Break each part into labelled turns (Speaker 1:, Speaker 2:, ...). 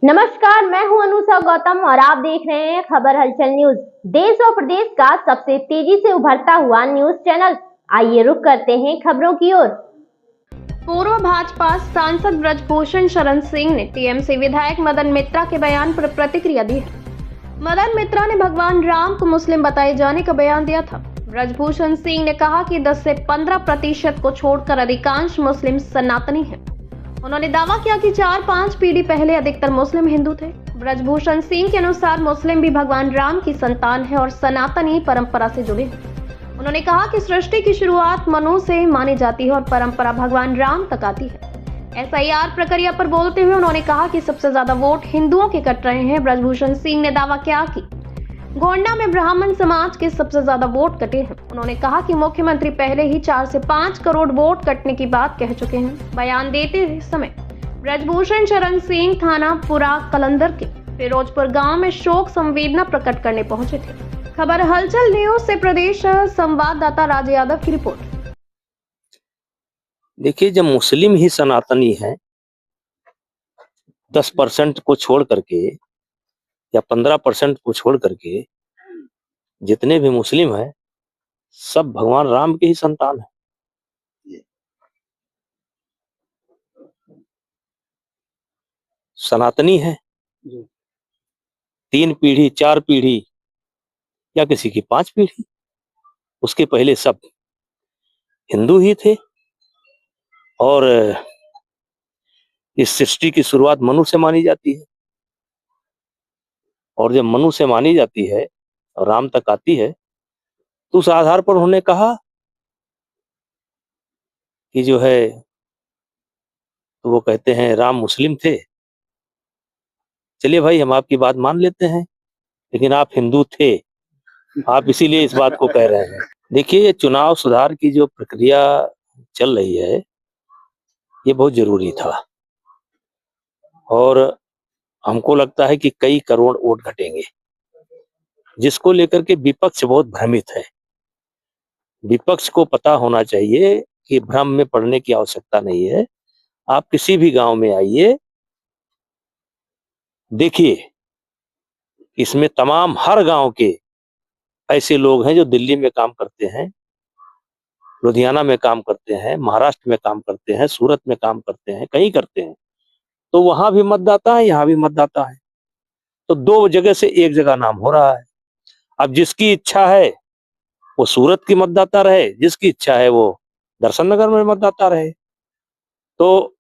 Speaker 1: नमस्कार, मैं हूं अनुषा गौतम और आप देख रहे हैं खबर हलचल न्यूज। देश और प्रदेश का सबसे तेजी से उभरता हुआ न्यूज चैनल। आइए रुक करते हैं खबरों की ओर। पूर्व भाजपा सांसद ब्रजभूषण शरण सिंह ने टीएमसी विधायक मदन मित्रा के बयान पर प्रतिक्रिया दी है। मदन मित्रा ने भगवान राम को मुस्लिम बताए जाने का बयान दिया था। ब्रजभूषण सिंह ने कहा कि 10 से 15% को छोड़कर अधिकांश मुस्लिम सनातनी हैं। उन्होंने दावा किया कि 4-5 पीढ़ी पहले अधिकतर मुस्लिम हिंदू थे। ब्रजभूषण सिंह के अनुसार मुस्लिम भी भगवान राम की संतान है और सनातनी परंपरा से जुड़े हैं। उन्होंने कहा कि सृष्टि की शुरुआत मनु से मानी जाती है और परंपरा भगवान राम तक आती है। एसआईआर प्रक्रिया पर बोलते हुए उन्होंने कहा कि सबसे ज्यादा वोट हिंदुओं के कट रहे हैं। ब्रजभूषण सिंह ने दावा किया कि गोंडा में ब्राह्मण समाज के सबसे ज्यादा वोट कटे हैं। उन्होंने कहा कि मुख्यमंत्री पहले ही 4 से 5 करोड़ वोट कटने की बात कह चुके हैं। बयान देते समय ब्रजभूषण शरण सिंह थाना पुरा कलंदर के फिरोजपुर गांव में शोक संवेदना प्रकट करने पहुंचे थे। खबर हलचल न्यूज से प्रदेश संवाददाता राज यादव की रिपोर्ट।
Speaker 2: देखिए, जब मुस्लिम ही सनातनी है 10% को छोड़ करके या 15% को छोड़ करके जितने भी मुस्लिम हैं सब भगवान राम के ही संतान है। सनातनी है 3 पीढ़ी 4 पीढ़ी या किसी की 5 पीढ़ी, उसके पहले सब हिंदू ही थे। और इस सृष्टि की शुरुआत मनु से मानी जाती है और जब मनु से मानी जाती है और राम तक आती है तो उस आधार पर उन्होंने कहा कि जो है तो वो कहते हैं राम मुस्लिम थे। चलिए भाई, हम आपकी बात मान लेते हैं, लेकिन आप हिंदू थे, आप इसीलिए इस बात को कह रहे हैं। देखिए, चुनाव सुधार की जो प्रक्रिया चल रही है ये बहुत जरूरी था और हमको लगता है कि कई करोड़ वोट घटेंगे, जिसको लेकर के विपक्ष बहुत भ्रमित है। विपक्ष को पता होना चाहिए कि भ्रम में पड़ने की आवश्यकता नहीं है। आप किसी भी गांव में आइए, देखिए, इसमें तमाम हर गांव के ऐसे लोग हैं जो दिल्ली में काम करते हैं, लुधियाना में काम करते हैं, महाराष्ट्र में काम करते हैं, सूरत में काम करते हैं, कहीं करते हैं। तो वहां भी मतदाता है, यहाँ भी मतदाता है, तो 2 जगह से एक जगह नाम हो रहा है। अब जिसकी इच्छा है वो सूरत की मतदाता रहे, जिसकी इच्छा है वो दर्शन नगर में मतदाता रहे। तो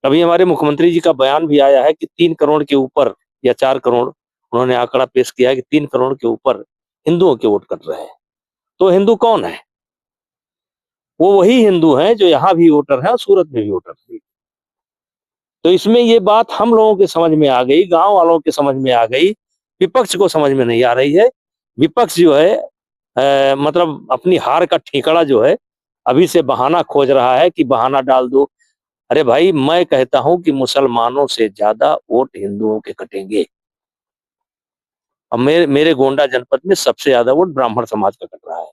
Speaker 2: अभी हमारे मुख्यमंत्री जी का बयान भी आया है कि 3 करोड़ के ऊपर या 4 करोड़, उन्होंने आंकड़ा पेश किया है कि 3 करोड़ के ऊपर हिंदुओं के वोट कट रहे हैं। तो हिंदू कौन है? वो वही हिंदू हैं जो यहाँ भी वोटर है और सूरत में भी वोटर है। तो इसमें ये बात हम लोगों के समझ में आ गई, गांव वालों के समझ में आ गई, विपक्ष को समझ में नहीं आ रही है। विपक्ष जो है मतलब अपनी हार का ठिकाना जो है अभी से बहाना खोज रहा है कि बहाना डाल दो। अरे भाई, मैं कहता हूं कि मुसलमानों से ज्यादा वोट हिंदुओं के कटेंगे। अब मेरे गोंडा जनपद में सबसे ज्यादा वोट ब्राह्मण समाज का कट रहा है।